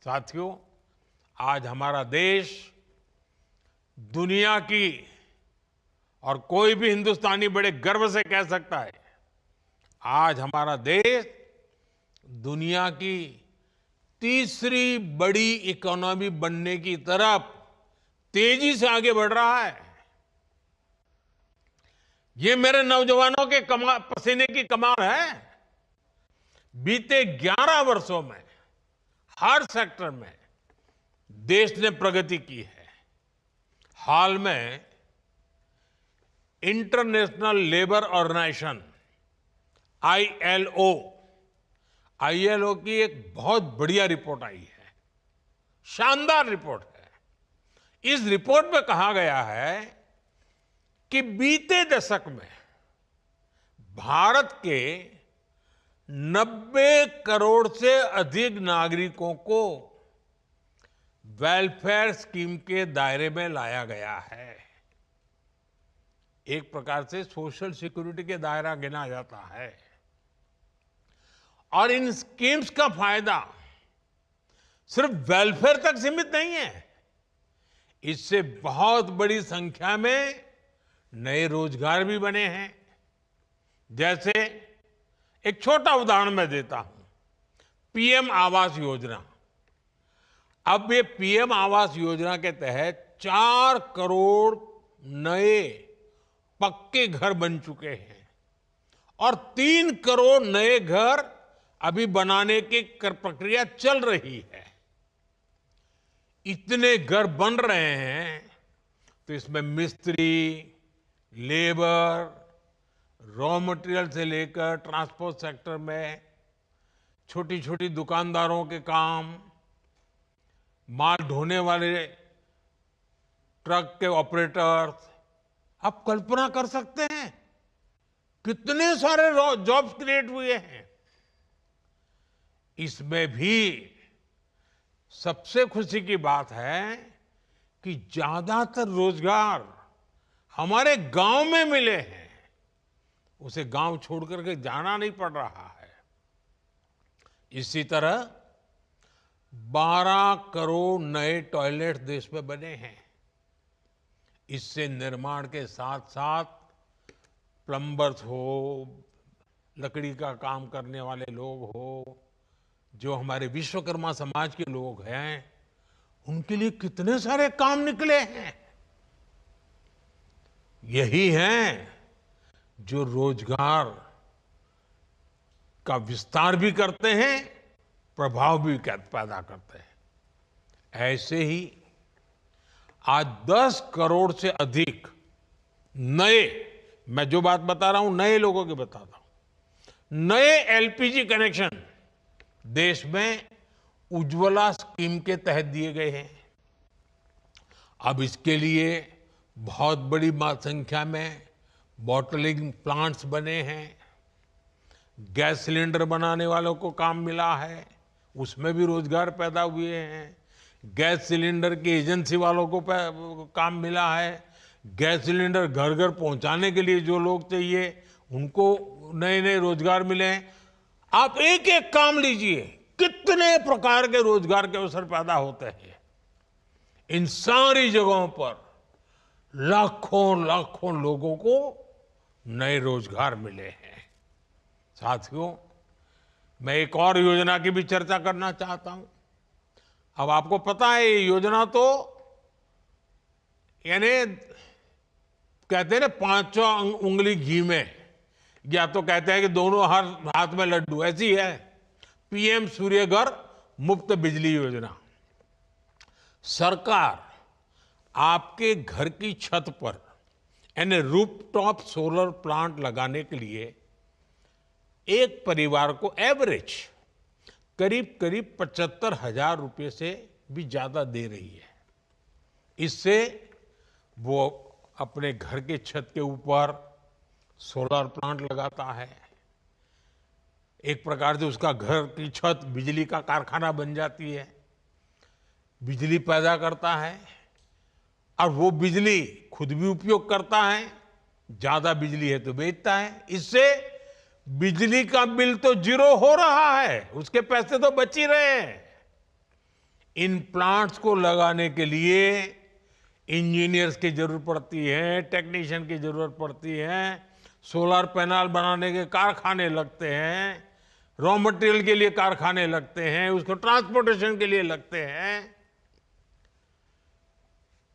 साथियों, आज हमारा देश दुनिया की और कोई भी हिंदुस्तानी बड़े गर्व से कह सकता है, आज हमारा देश दुनिया की तीसरी बड़ी इकोनॉमी बनने की तरफ तेजी से आगे बढ़ रहा है। ये मेरे नौजवानों के पसीने की कमाल है। बीते 11 वर्षों में हर सेक्टर में देश ने प्रगति की है। हाल में इंटरनेशनल लेबर ऑर्गेनाइजेशन आईएलओ की एक बहुत बढ़िया रिपोर्ट आई है, शानदार रिपोर्ट है। इस रिपोर्ट में कहा गया है कि बीते दशक में भारत के 90 करोड़ से अधिक नागरिकों को वेलफेयर स्कीम के दायरे में लाया गया है। एक प्रकार से सोशल सिक्योरिटी के दायरा गिना जाता है। और इन स्कीम्स का फायदा सिर्फ वेलफेयर तक सीमित नहीं है। इससे बहुत बड़ी संख्या में नए रोजगार भी बने हैं। जैसे एक छोटा उदाहरण मैं देता हूं, पीएम आवास योजना। अब ये पीएम आवास योजना के तहत 4 करोड़ नए पक्के घर बन चुके हैं और 3 करोड़ नए घर अभी बनाने की प्रक्रिया चल रही है। इतने घर बन रहे हैं तो इसमें मिस्त्री, लेबर, रॉ मटेरियल से लेकर ट्रांसपोर्ट सेक्टर में छोटी छोटी दुकानदारों के काम, माल ढोने वाले ट्रक के ऑपरेटर्स, आप कल्पना कर सकते हैं कितने सारे जॉब्स क्रिएट हुए हैं। इसमें भी सबसे खुशी की बात है कि ज्यादातर रोजगार हमारे गांव में मिले हैं। उसे गांव छोड़ करके जाना नहीं पड़ रहा है। इसी तरह 12 करोड़ नए टॉयलेट देश में बने हैं। इससे निर्माण के साथ साथ प्लम्बर्स हो, लकड़ी का काम करने वाले लोग हो, जो हमारे विश्वकर्मा समाज के लोग हैं, उनके लिए कितने सारे काम निकले हैं। यही हैं जो रोजगार का विस्तार भी करते हैं, प्रभाव भी पैदा करते हैं। ऐसे ही आज 10 करोड़ से अधिक नए, मैं जो बात बता रहा हूं नए लोगों की बताता हूं, नए एलपीजी कनेक्शन देश में उज्ज्वला स्कीम के तहत दिए गए हैं। अब इसके लिए बहुत बड़ी संख्या में बॉटलिंग प्लांट्स बने हैं। गैस सिलेंडर बनाने वालों को काम मिला है, उसमें भी रोजगार पैदा हुए हैं। गैस सिलेंडर की एजेंसी वालों को काम मिला है। गैस सिलेंडर घर घर पहुंचाने के लिए जो लोग चाहिए उनको नए नए रोजगार मिले हैं। आप एक एक काम लीजिए, कितने प्रकार के रोजगार के अवसर पैदा होते हैं। इन सारी जगहों पर लाखों लाखों लोगों को नए रोजगार मिले हैं। साथियों, मैं एक और योजना की भी चर्चा करना चाहता हूं। अब आपको पता है ये योजना तो यानी कहते हैं ना, 5 उंगली घी में, या तो कहते हैं कि दोनों हाथ में लड्डू, ऐसी है पीएम सूर्य घर मुफ्त बिजली योजना। सरकार आपके घर की छत पर यानी रूफटॉप सोलर प्लांट लगाने के लिए एक परिवार को एवरेज करीब करीब 75,000 रुपये से भी ज्यादा दे रही है। इससे वो अपने घर के छत के ऊपर सोलर प्लांट लगाता है। एक प्रकार से उसका घर की छत बिजली का कारखाना बन जाती है, बिजली पैदा करता है और वो बिजली खुद भी उपयोग करता है। ज्यादा बिजली है तो बेचता है। इससे बिजली का बिल तो जीरो हो रहा है, उसके पैसे तो बच ही रहे हैं। इन प्लांट्स को लगाने के लिए इंजीनियर्स की जरूरत पड़ती है, टेक्नीशियन की जरूरत पड़ती है, सोलर पैनल बनाने के कारखाने लगते हैं, रॉ मटेरियल के लिए कारखाने लगते हैं, उसको ट्रांसपोर्टेशन के लिए लगते हैं,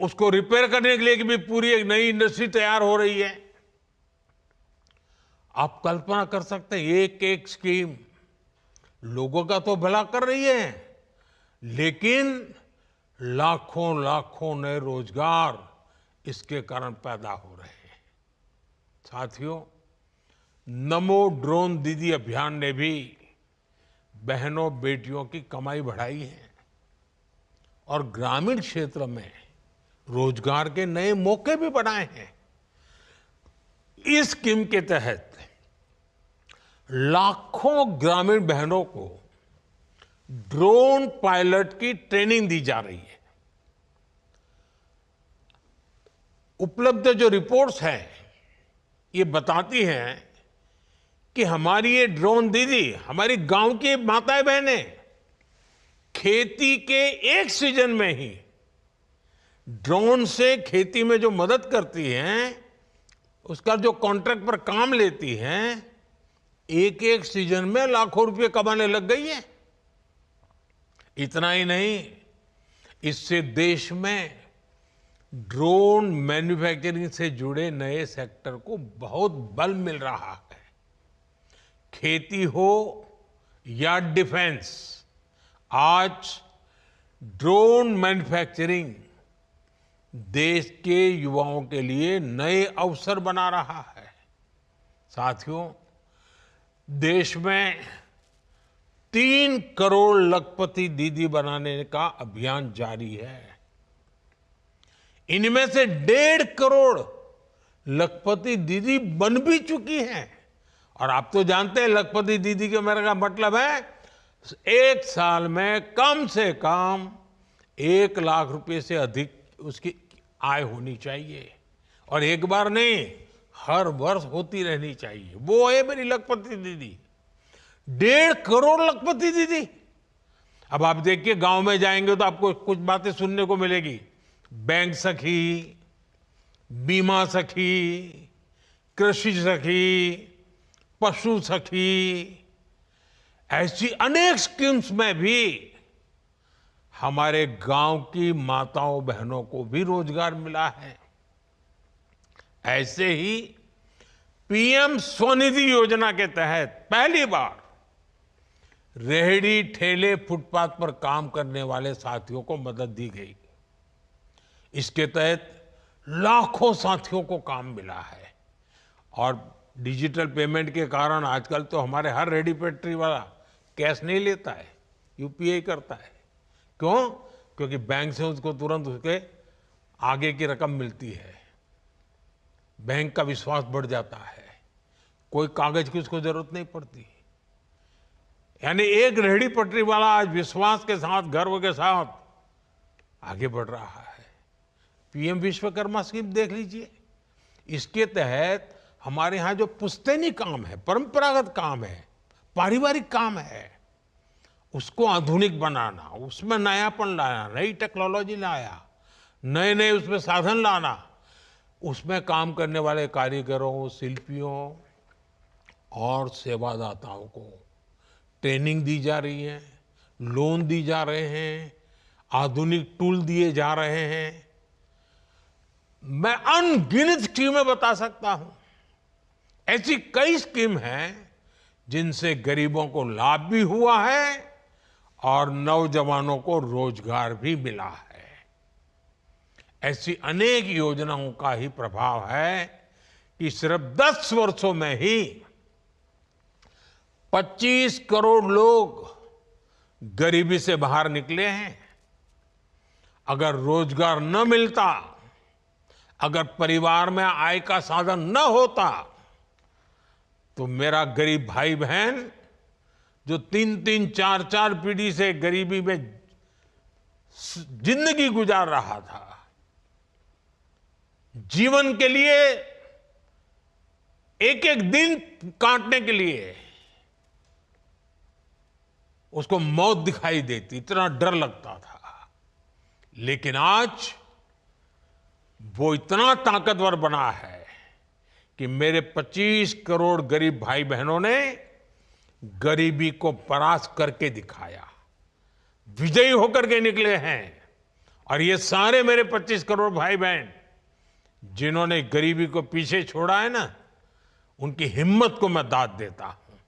उसको रिपेयर करने के लिए भी पूरी एक नई इंडस्ट्री तैयार हो रही है। आप कल्पना कर सकते हैं, एक एक स्कीम लोगों का तो भला कर रही है, लेकिन लाखों लाखों नए रोजगार इसके कारण पैदा हो रहे हैं। साथियों, नमो ड्रोन दीदी अभियान ने भी बहनों बेटियों की कमाई बढ़ाई है और ग्रामीण क्षेत्र में रोजगार के नए मौके भी बनाए हैं। इस स्कीम के तहत लाखों ग्रामीण बहनों को ड्रोन पायलट की ट्रेनिंग दी जा रही है। उपलब्ध जो रिपोर्ट्स हैं ये बताती हैं कि हमारी ये ड्रोन दीदी, हमारी गांव की माताएं बहनें खेती के एक सीजन में ही ड्रोन से खेती में जो मदद करती हैं, उसका जो कॉन्ट्रैक्ट पर काम लेती हैं, एक एक सीजन में लाखों रुपए कमाने लग गई है। इतना ही नहीं, इससे देश में ड्रोन मैन्युफैक्चरिंग से जुड़े नए सेक्टर को बहुत बल मिल रहा है। खेती हो या डिफेंस, आज ड्रोन मैन्युफैक्चरिंग देश के युवाओं के लिए नए अवसर बना रहा है। साथियों, देश में 3 करोड़ लखपति दीदी बनाने का अभियान जारी है। इनमें से 1.5 करोड़ लखपति दीदी बन भी चुकी हैं। और आप तो जानते हैं लखपति दीदी के मेरे का मतलब है एक साल में कम से कम 1 लाख रुपए से अधिक उसकी आय होनी चाहिए, और एक बार नहीं, हर वर्ष होती रहनी चाहिए। वो है मेरी लखपति दीदी, 1.5 करोड़ लखपति दीदी। अब आप देखिए, गांव में जाएंगे तो आपको कुछ बातें सुनने को मिलेगी। बैंक सखी, बीमा सखी, कृषि सखी, पशु सखी, ऐसी अनेक स्कीम्स में भी हमारे गांव की माताओं बहनों को भी रोजगार मिला है। ऐसे ही पीएम स्वनिधि योजना के तहत पहली बार रेहड़ी ठेले फुटपाथ पर काम करने वाले साथियों को मदद दी गई। इसके तहत लाखों साथियों को काम मिला है। और डिजिटल पेमेंट के कारण आजकल तो हमारे हर रेहड़ी पटरी वाला कैश नहीं लेता है, यूपीआई करता है। क्यों? क्योंकि बैंक से उसको तुरंत उसके आगे की रकम मिलती है, बैंक का विश्वास बढ़ जाता है, कोई कागज की उसको जरूरत नहीं पड़ती। यानी एक रेहड़ी पटरी वाला आज विश्वास के साथ, गर्व के साथ आगे बढ़ रहा है। पीएम विश्वकर्मा स्कीम देख लीजिए, इसके तहत हमारे यहाँ जो पुश्तैनी काम है, परंपरागत काम है, पारिवारिक काम है, उसको आधुनिक बनाना, उसमें नयापन लाना, नई टेक्नोलॉजी लाया, नए नए उसमें साधन लाना, उसमें काम करने वाले कारीगरों, शिल्पियों और सेवादाताओं को ट्रेनिंग दी जा रही है, लोन दी जा रहे हैं, आधुनिक टूल दिए जा रहे हैं। मैं अनगिनत स्कीमें बता सकता हूं। ऐसी कई स्कीम हैं जिनसे गरीबों को लाभ भी हुआ है और नौजवानों को रोजगार भी मिला है। ऐसी अनेक योजनाओं का ही प्रभाव है कि सिर्फ 10 वर्षों में ही 25 करोड़ लोग गरीबी से बाहर निकले हैं। अगर रोजगार न मिलता, अगर परिवार में आय का साधन न होता, तो मेरा गरीब भाई बहन जो 3-3, 4-4 पीढ़ी से गरीबी में जिंदगी गुजार रहा था, जीवन के लिए एक एक दिन काटने के लिए उसको मौत दिखाई देती, इतना डर लगता था। लेकिन आज वो इतना ताकतवर बना है कि मेरे 25 करोड़ गरीब भाई बहनों ने गरीबी को परास्त करके दिखाया, विजयी होकर के निकले हैं। और ये सारे मेरे 25 करोड़ भाई बहन जिन्होंने गरीबी को पीछे छोड़ा है ना, उनकी हिम्मत को मैं दाद देता हूं।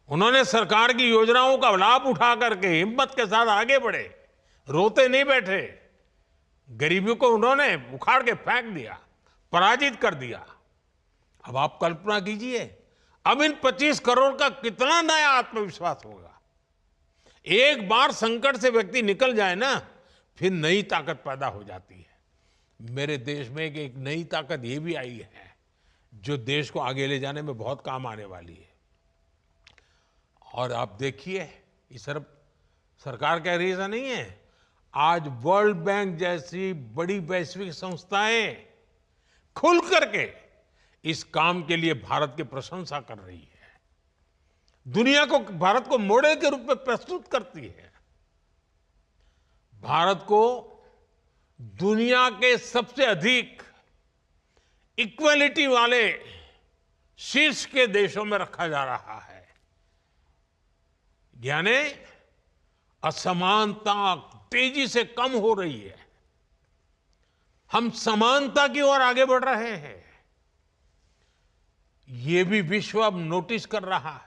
उन्होंने सरकार की योजनाओं का लाभ उठा करके हिम्मत के साथ आगे बढ़े, रोते नहीं बैठे। गरीबी को उन्होंने उखाड़ के फेंक दिया, पराजित कर दिया। अब आप कल्पना कीजिए, अब इन 25 करोड़ का कितना नया आत्मविश्वास होगा। एक बार संकट से व्यक्ति निकल जाए ना, फिर नई ताकत पैदा हो जाती है। मेरे देश में एक नई ताकत ये भी आई है जो देश को आगे ले जाने में बहुत काम आने वाली है। और आप देखिए, ये सिर्फ सरकार कह रही है ऐसा नहीं है, आज वर्ल्ड बैंक जैसी बड़ी वैश्विक संस्थाएं खुल करके इस काम के लिए भारत की प्रशंसा कर रही है, दुनिया को, भारत को मॉडल के रूप में प्रस्तुत करती है। भारत को दुनिया के सबसे अधिक इक्वलिटी वाले शीर्ष के देशों में रखा जा रहा है। यानी असमानता तेजी से कम हो रही है, हम समानता की ओर आगे बढ़ रहे हैं। ये भी विश्व अब नोटिस कर रहा है।